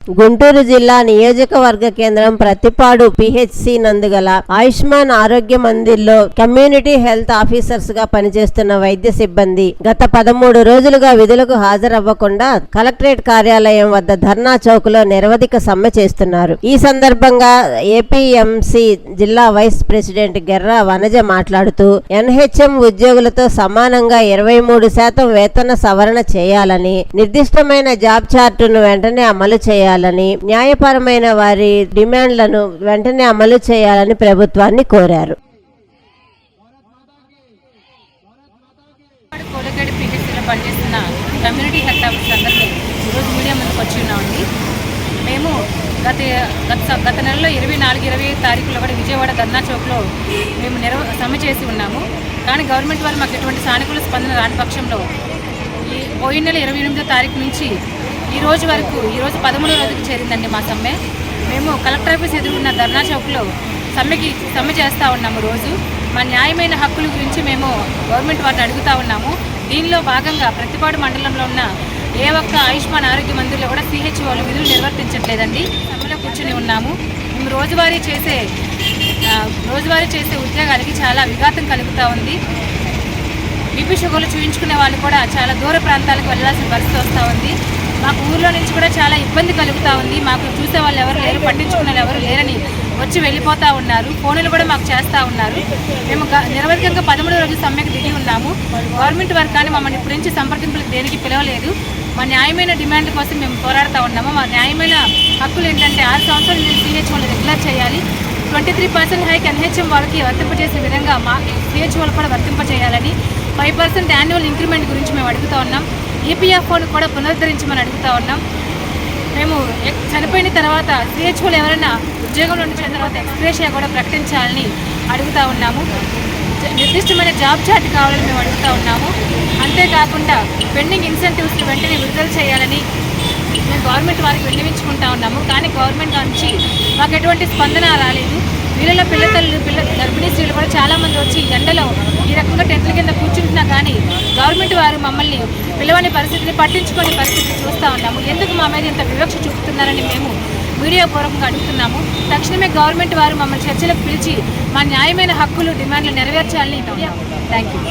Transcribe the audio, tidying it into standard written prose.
గుంటూరు జిల్లా నియోజకవర్గ కేంద్రం ప్రతిపాడు పిహెచ్సి నందుగల ఆయుష్మాన్ ఆరోగ్య మందిర్లో కమ్యూనిటీ హెల్త్ ఆఫీసర్స్ గా పనిచేస్తున్న వైద్య సిబ్బంది గత 13 రోజులుగా విధులకు హాజరవ్వకుండా కలెక్టరేట్ కార్యాలయం వద్ద ధర్నా చౌక్ లో నిరవధిక సమ్మె చేస్తున్నారు. ఈ సందర్భంగా ఏపీఎంసీ జిల్లా వైస్ ప్రెసిడెంట్ గెర్రా వనజ మాట్లాడుతూ ఎన్హెచ్ఎం ఉద్యోగులతో సమానంగా 23% వేతన సవరణ చేయాలని, నిర్దిష్టమైన జాబ్ చార్టును వెంటనే అమలు చేయాలని, న్యాయపరమైన వారి డిమాండ్లను వెంటనే అమలు చేయాలని ప్రభుత్వాన్ని కోరారు. పనిచేస్తున్న కమ్యూనిటీ హెల్త్ ఆఫీసర్ అందరినీ ఈరోజు మీడియా ముందుకు వచ్చి ఉన్నామండి. మేము గత నెలలో 24-25 తారీఖులో కూడా విజయవాడ ధర్నా చౌక్లో మేము సమ్మె చేసి ఉన్నాము. కానీ గవర్నమెంట్ వాళ్ళు మాకు ఎటువంటి సానుకూల స్పందన రాని పక్షంలో ఈ పోయిన నెల 28వ తారీఖు నుంచి ఈ రోజు వరకు ఈరోజు 13వ రోజుకి చేరిందండి మా సమ్మె. మేము కలెక్టర్ ఆఫీస్ ఎదురున్న ధర్నా చౌక్లో సమ్మె చేస్తూ ఉన్నాము. రోజు మా న్యాయమైన హక్కుల గురించి మేము గవర్నమెంట్ వారిని అడుగుతూ ఉన్నాము. దీనిలో భాగంగా ప్రతిపాడు మండలంలో ఉన్న ఏ ఒక్క ఆయుష్మాన్ ఆరోగ్య మందిర్లో కూడా సిహెచ్ఓలు విధులు నిర్వర్తించట్లేదండి. సమ్మెలో కూర్చొని ఉన్నాము. మేము రోజువారీ చేసే ఉద్యోగాలకి చాలా విఘాతం కలుగుతూ ఉంది. బీపీ షుగర్లు చూయించుకునే వాళ్ళు కూడా చాలా దూర ప్రాంతాలకు వెళ్ళాల్సిన పరిస్థితి వస్తూ ఉంది. మాకు ఊర్లో నుంచి కూడా చాలా ఇబ్బంది కలుగుతూ ఉంది. మాకు చూసే వాళ్ళు ఎవరు లేరు, పట్టించుకునే వాళ్ళు ఎవరు లేరని వచ్చి వెళ్ళిపోతూ ఉన్నారు. ఫోన్లు కూడా మాకు చేస్తూ ఉన్నారు. మేము నిరవధికంగా 13వ రోజు సమ్మెకు దిగి ఉన్నాము. గవర్నమెంట్ వారు కానీ మమ్మల్ని ఇప్పటి నుంచి సంప్రదింపులకు దేనికి పిలవలేదు. మా న్యాయమైన డిమాండ్ కోసం మేము పోరాడుతూ ఉన్నాము. మా న్యాయమైన హక్కులు ఏంటంటే 6 సంవత్సరాలు మేము సిహెచ్ఓలు రెగ్యులర్ చేయాలి. 23% హైక్ ఎన్హెచ్ఎం వాళ్ళకి వర్తింపజేసిన విధంగా మా సిహెచ్ఓలు కూడా వర్తింపజేయాలని, 5% యాన్యువల్ ఇంక్రిమెంట్ గురించి మేము అడుగుతూ ఉన్నాం. ఈపీఎఫ్ఓను కూడా పునరుద్ధరించమని అడుగుతూ ఉన్నాం. మేము చనిపోయిన తర్వాత సిహెచ్ఓలు ఎవరైనా ఉద్యోగంలో ఉంచిన తర్వాత ఎక్స్గ్రేషియా కూడా ప్రకటించాలని అడుగుతూ ఉన్నాము. నిర్దిష్టమైన జాబ్ చార్ట్ కావాలని మేము అడుగుతూ ఉన్నాము. అంతేకాకుండా పెండింగ్ ఇన్సెంటివ్స్ వెంటనే విడుదల చేయాలని మేము గవర్నమెంట్ వారికి విన్నవించుకుంటా ఉన్నాము. కానీ గవర్నమెంట్ నుంచి మాకు ఎటువంటి స్పందన రాలేదు. వీళ్ళలో గర్భిణీ స్త్రీలు కూడా చాలామంది వచ్చి ఎండలో ఈ రకంగా టెంట్ల కింద కూర్చుంటున్నా కానీ గవర్నమెంట్ వారు మమ్మల్ని పిలవని పరిస్థితిని, పట్టించుకొని పరిస్థితిని చూస్తూ ఉన్నాము. ఎందుకు మా మీద ఇంత వివక్ష చూపుతున్నారని మేము మీడియా పూర్వకంగా అడుగుతున్నాము. తక్షణమే గవర్నమెంట్ వారు మమ్మల్ని చర్చలకు పిలిచి మా న్యాయమైన హక్కులు, డిమాండ్లు నెరవేర్చాలని. Thank you.